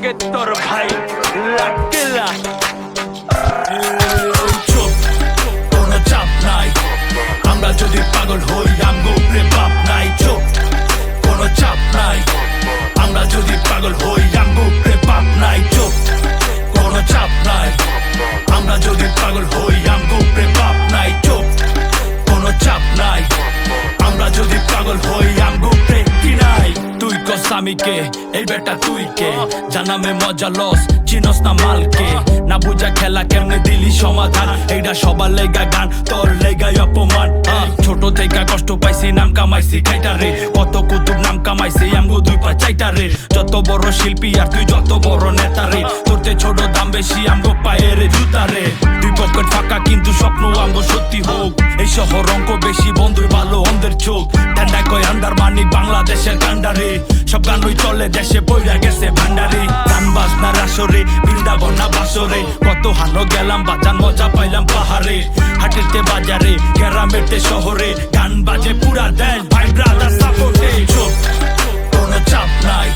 লাগে তোর ভাই লাকেলা চুপ, কোনো চাপ নাই। আমরা যদি পাগল হই আমগো উপরে বাপ নাই। চুপ, কোনো চাপ নাই। আমরা যদি পাগল হই আমগো উপরে বাপ নাই। চুপ, কোনো চাপ নাই। আমরা যদি পাগল হই আমগো উপরে বাপ নাই। চুপ, কোনো চাপ নাই। আমরা যদি পাগল হই আমগো উপরে কি নাই। তুই কস আমি কে, এই বেটা তুই কে? জানামে মজা লস, চিনস না মালকে। না বুঝা খেলা কেমনে দিলি সমাধান। এইটা সবার লেগা গান, তোর লেগাই অপমান। ছোট থেকে কষ্ট পাইছি, নাম কামাইছি খাইটারে। কত কুতুব নাম কামাইছি আমগো দুই পা চাইটারে। যত বড় শিল্পী আর তুই যত বড় নেতারে। তোরতে ছোট দাম বেশি আমগো পায়ের জুতারে। দুই পকেট ফাঁকা কিন্তু স্বপ্ন আমগো সত্যি হোক। এই শহর অঙ্ক বেশি, বন্ধুর ভালো অন্ধের চোখ। ঠান্ডা কয় আন্ডার মানি বাংলাদেশের কান্ডারে। সব গানই চলে দেশে পইরা গেছে ভান্ডারে। গান বাজনার আসরে, বৃন্দাবন না বাসরে। কত হানো গেলাম বাজান, মজা পাইলাম পাহাড়ে। হাটেতে বাজারে, গ্রামেতে শহরে। গান বাজে পুরা দেশ, ভাই ব্রাদার সাপোর্টে। চুপ, কোনো চাপ নাই।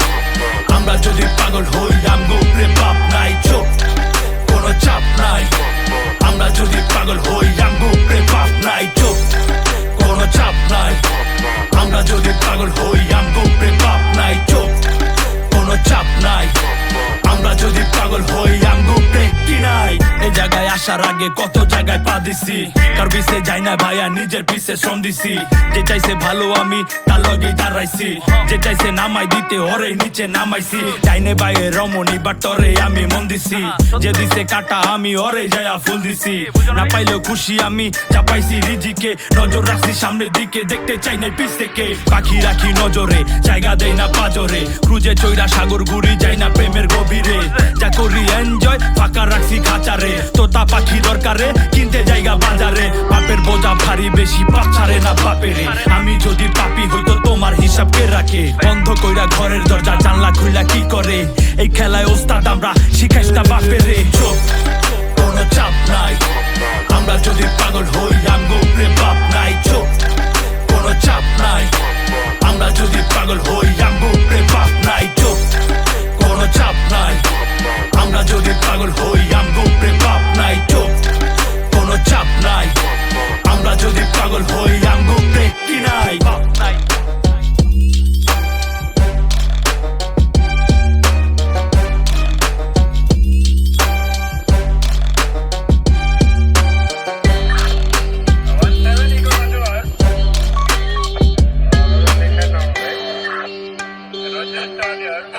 আমরা যদি পাগল হই আমগো উপরে বাপ নাই। চুপ, কোনো চাপ নাই। আমরা যদি পাগল হই আমগো উপরে বাপ নাই। চুপ, কোনো চাপ নাই। আমরা যদি পাগল হই আমগো উপরে বাপ নাই। চুপ, কোনো চাপ নাই। আমরা যদি পাগল হই আমগো উপরে কি নাই। এই জায়গায় আসার আগে কত জায়গায় পা দিছি। কার পিছে যাই না ভাইয়া, নিজের পিছে শ্রম দিছি। যে চাইছে ভালো আমি তার লগেই দাঁড়াইছি। যে চাইছে নামাই দিতে ওরে নিচে নামাইছি। চাইনে বাইরে রমণী বাট তরে আমি মন দিছি। যে দিছে কাটা আমি ওরে যায়া ফুল দিছি। না পাইলেও খুশি আমি চাপাইছি রিজিকে। নজর রাখছি সামনের দিকে, দেখতে চাই না পিছ থেকে। পাখি রাখি নজরে, জায়গা দেই না পাজরে। ক্রুজে চৈরা সাগর ঘুরি, যাই না প্রেমের গভীরে। যা করি এনজয়, ফাঁকা রাখছি খাঁচারে। তোতা পাখি দরকারে, কিনতে জায়গা বাজারে। বাপের বোঝা ভারী বেশি, পাছারে না বাপেরে। আমি যদি পাপি হইতো তোমার হিসাব কে রাখে? বন্ধ কইরা ঘরের দরজা জানলা খুইলা কি করে? এই খেলায় ওস্তাদ আমরা, শিখাইস না বাপেরে। চুপ, কোনো চাপ নাই। আমরা যদি পাগল হই আমগো উপরে বাপ নাই। চুপ, কোনো চাপ নাই। আমরা যদি পাগল হই আমগো উপরে বাপ নাই। চুপ, কোনো চাপ নাই। আমরা যদি পাগল হই আমগো উপরে বাপ নাই। চুপ, কোনো চাপ নাই। আমরা যদি পাগল হই আমগো উপরে কি নাই। বাপ নাই। Roger,